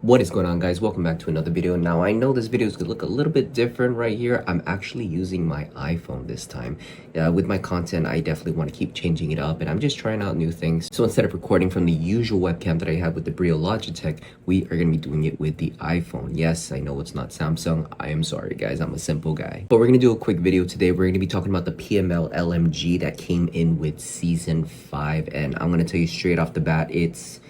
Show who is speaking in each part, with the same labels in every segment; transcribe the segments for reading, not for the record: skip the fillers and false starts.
Speaker 1: What is going on, guys? Welcome back to another video. Now, I know this video is gonna look a little bit different right here. I'm actually using my iPhone this time. With my content, I definitely want to keep changing it up, and I'm just trying out new things. So instead of recording from the usual webcam that I have with the Brio Logitech, we are gonna be doing it with the iPhone. Yes, I know it's not Samsung. I am sorry, guys. I'm a simple guy. But we're gonna do a quick video today. We're gonna be talking about the PML LMG that came in with Season 5, and I'm gonna tell you straight off the bat, it's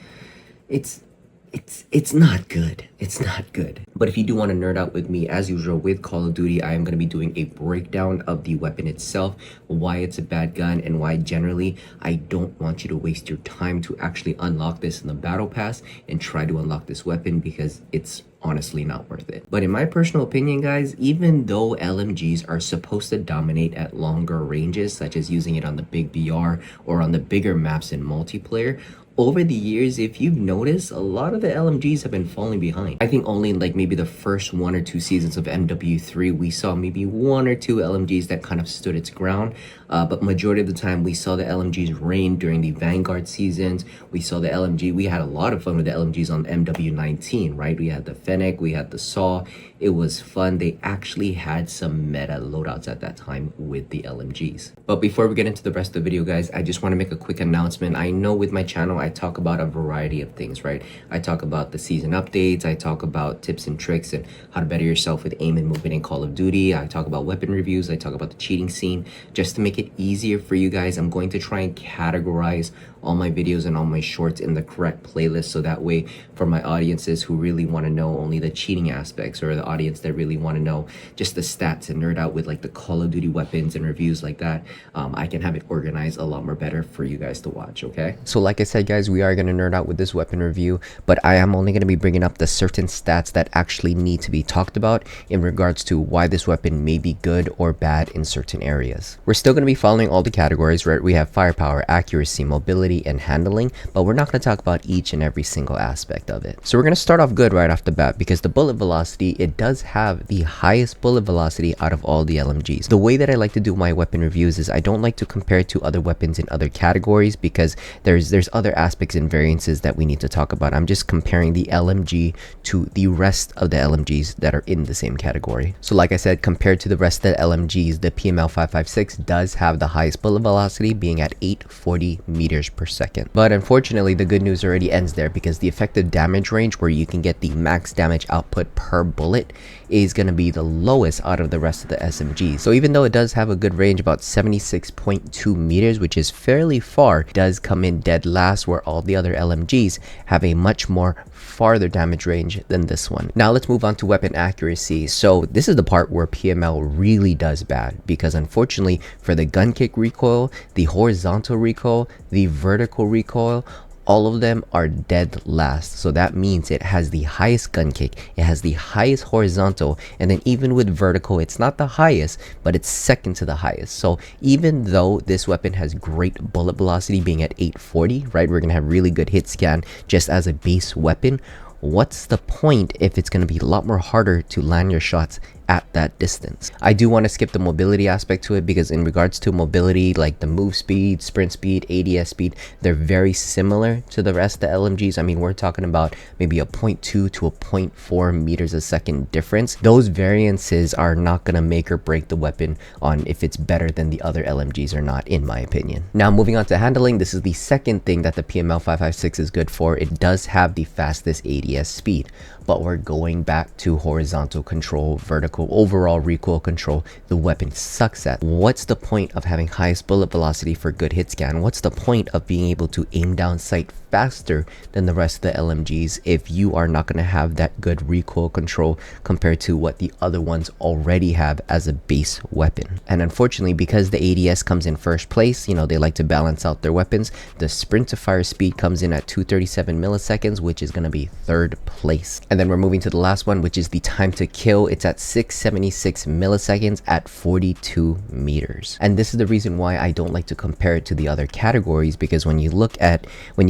Speaker 1: not good. It's not good. But if you do want to nerd out with me, as usual with Call of Duty, I am going to be doing a breakdown of the weapon itself, why it's a bad gun, and why generally I don't want you to waste your time to actually unlock this in the battle pass and try to unlock this weapon, because it's honestly not worth it. But in my personal opinion, guys, even though LMGs are supposed to dominate at longer ranges, such as using it on the big BR or on the bigger maps in multiplayer, over the years, if you've noticed, a lot of the LMGs have been falling behind. I think only in like maybe the first 1 or 2 seasons of MW3, we saw maybe 1 or 2 LMGs that kind of stood its ground. But majority of the time, we saw the LMGs reign during the Vanguard seasons. We saw the LMG. We had a lot of fun with the LMGs on MW19, right? We had the Fennec, we had the Saw. It was fun. They actually had some meta loadouts at that time with the LMGs. But before we get into the rest of the video, guys, I just want to make a quick announcement. I know with my channel, I talk about a variety of things, right? I talk about the season updates. I talk about tips and tricks and how to better yourself with aim and movement in Call of Duty. I talk about weapon reviews. I talk about the cheating scene. Just to make it easier for you guys, I'm going to try and categorize all my videos and all my shorts in the correct playlist, so that way for my audiences who really want to know only the cheating aspects, or the audience that really want to know just the stats and nerd out with like the Call of Duty weapons and reviews like that, I can have it organized a lot more better for you guys to watch. Okay, so like I said, guys, we are going to nerd out with this weapon review, but I am only going to be bringing up the certain stats that actually need to be talked about in regards to why this weapon may be good or bad in certain areas. We're still going to be following all the categories, right? We have firepower, accuracy, mobility, and handling, but we're not going to talk about each and every single aspect of it. So we're going to start off good right off the bat, because the bullet velocity, it does have the highest bullet velocity out of all the LMGs. The way that I like to do my weapon reviews is I don't like to compare it to other weapons in other categories, because there's other aspects and variances that we need to talk about. I'm just comparing the LMG to the rest of the LMGs that are in the same category. So like I said, compared to the rest of the LMGs, the PML 5.56 does have the highest bullet velocity, being at 840 meters per second. But unfortunately, the good news already ends there, because the effective damage range, where you can get the max damage output per bullet, is going to be the lowest out of the rest of the SMGs. So even though it does have a good range, about 76.2 meters, which is fairly far, does come in dead last, where all the other LMGs have a much more farther damage range than this one. Now let's move on to weapon accuracy. So this is the part where PML really does bad, because unfortunately for the gun kick recoil, the horizontal recoil, the vertical recoil, all of them are dead last. So that means it has the highest gun kick, it has the highest horizontal, and then even with vertical, it's not the highest, but it's second to the highest. So even though this weapon has great bullet velocity, being at 840, right, we're gonna have really good hit scan just as a base weapon. What's the point if it's going to be a lot more harder to land your shots at that distance? I do want to skip the mobility aspect to it, because in regards to mobility, like the move speed, sprint speed, ADS speed, they're very similar to the rest of the LMGs. I mean, we're talking about maybe a 0.2 to a 0.4 meters a second difference. Those variances are not going to make or break the weapon on if it's better than the other LMGs or not, in my opinion. Now moving on to handling, this is the second thing that the PML 5.56 is good for. It does have the fastest ADS speed, but we're going back to horizontal control, vertical, overall recoil control. The weapon sucks at. What's the point of having highest bullet velocity for good hit scan? What's the point of being able to aim down sight faster than the rest of the LMGs if you are not going to have that good recoil control compared to what the other ones already have as a base weapon? And unfortunately, because the ADS comes in first place, you know, they like to balance out their weapons. The sprint to fire speed comes in at 237 milliseconds, which is going to be third place. And then we're moving to the last one, which is the time to kill. It's at 676 milliseconds at 42 meters. And this is the reason why I don't like to compare it to the other categories, because when you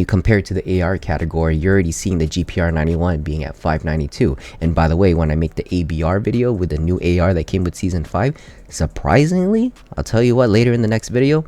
Speaker 1: compare it to the AR category, you're already seeing the GPR 91 being at 592. And by the way, when I make the ABR video with the new AR that came with Season 5, surprisingly, I'll tell you what, later in the next video,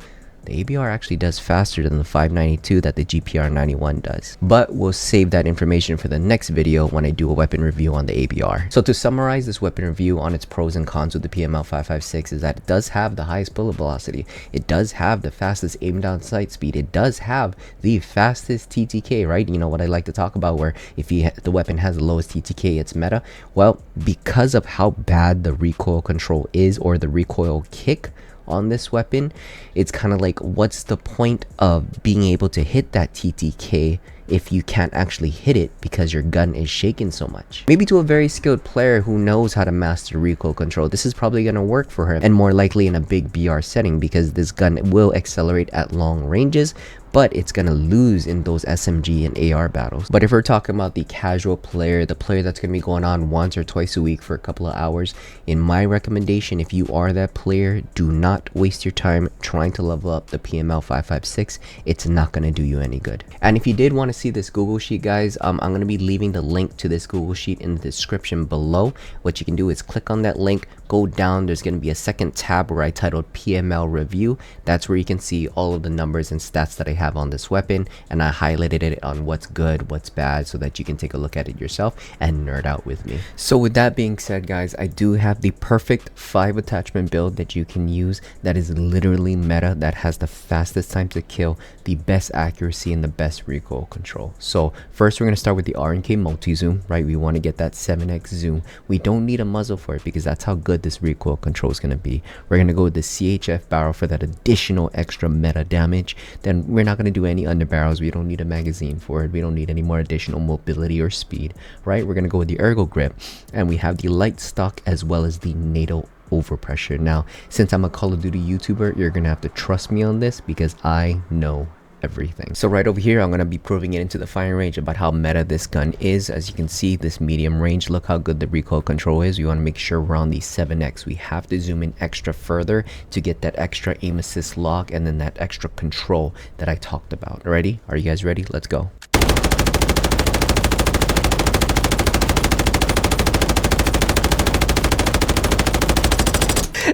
Speaker 1: The ABR actually does faster than the 592 that the GPR 91 does. But we'll save that information for the next video when I do a weapon review on the ABR. So to summarize this weapon review on its pros and cons with the PML 5.56 is that it does have the highest bullet velocity. It does have the fastest aim down sight speed. It does have the fastest TTK, right? You know what I like to talk about, where if the weapon has the lowest TTK, it's meta. Well, because of how bad the recoil control is, or the recoil kick on this weapon, it's kind of like, what's the point of being able to hit that TTK if you can't actually hit it because your gun is shaking so much? Maybe to a very skilled player who knows how to master recoil control, this is probably going to work for him, and more likely in a big BR setting, because this gun will accelerate at long ranges, but it's gonna lose in those SMG and AR battles. But if we're talking about the casual player, the player that's gonna be going on once or twice a week for a couple of hours, in my recommendation, if you are that player, do not waste your time trying to level up the PML 5.56. It's not gonna do you any good. And if you did want to see this Google Sheet, guys, I'm gonna be leaving the link to this Google Sheet in the description below. What you can do is click on that link, go down, there's going to be a second tab where I titled PML review. That's where you can see all of the numbers and stats that I have on this weapon, and I highlighted it on what's good, what's bad, so that you can take a look at it yourself and nerd out with me. So with that being said, guys, I do have the perfect 5 attachment build that you can use that is literally meta, that has the fastest time to kill, the best accuracy, and the best recoil control. So first we're going to start with the R&K multi-zoom, right? We want to get that 7x zoom. We don't need a muzzle for it because that's how good this recoil control is going to be. We're going to go with the CHF barrel for that additional extra meta damage. Then we're not going to do any under barrels. We don't need a magazine for it. We don't need any more additional mobility or speed, right? We're going to go with the ergo grip, and we have the light stock as well as the NATO overpressure. Now, since I'm a Call of Duty YouTuber, you're going to have to trust me on this because I know everything. So right over here, I'm going to be proving it into the firing range about how meta this gun is. As you can see, this medium range, look how good the recoil control is. We want to make sure we're on the 7x. We have to zoom in extra further to get that extra aim assist lock and then that extra control that I talked about. Ready? Are you guys ready? Let's go.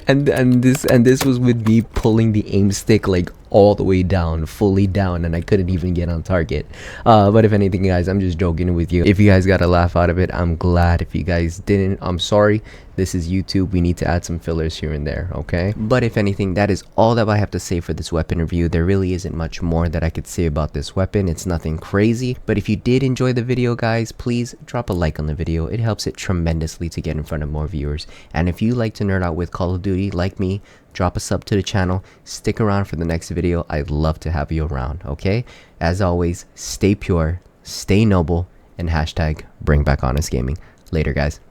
Speaker 1: And this was with me pulling the aim stick like all the way down, fully down, and I couldn't even get on target. But if anything, guys, I'm just joking with you. If you guys got a laugh out of it, I'm glad. If you guys didn't, I'm sorry. This is YouTube. We need to add some fillers here and there, okay? But if anything, that is all that I have to say for this weapon review. There really isn't much more that I could say about this weapon. It's nothing crazy. But if you did enjoy the video, guys, please drop a like on the video. It helps it tremendously to get in front of more viewers. And if you like to nerd out with Call of Duty like me, drop a sub to the channel. Stick around for the next video. I'd love to have you around, okay? As always, stay pure, stay noble, and hashtag bring back honest gaming. Later, guys.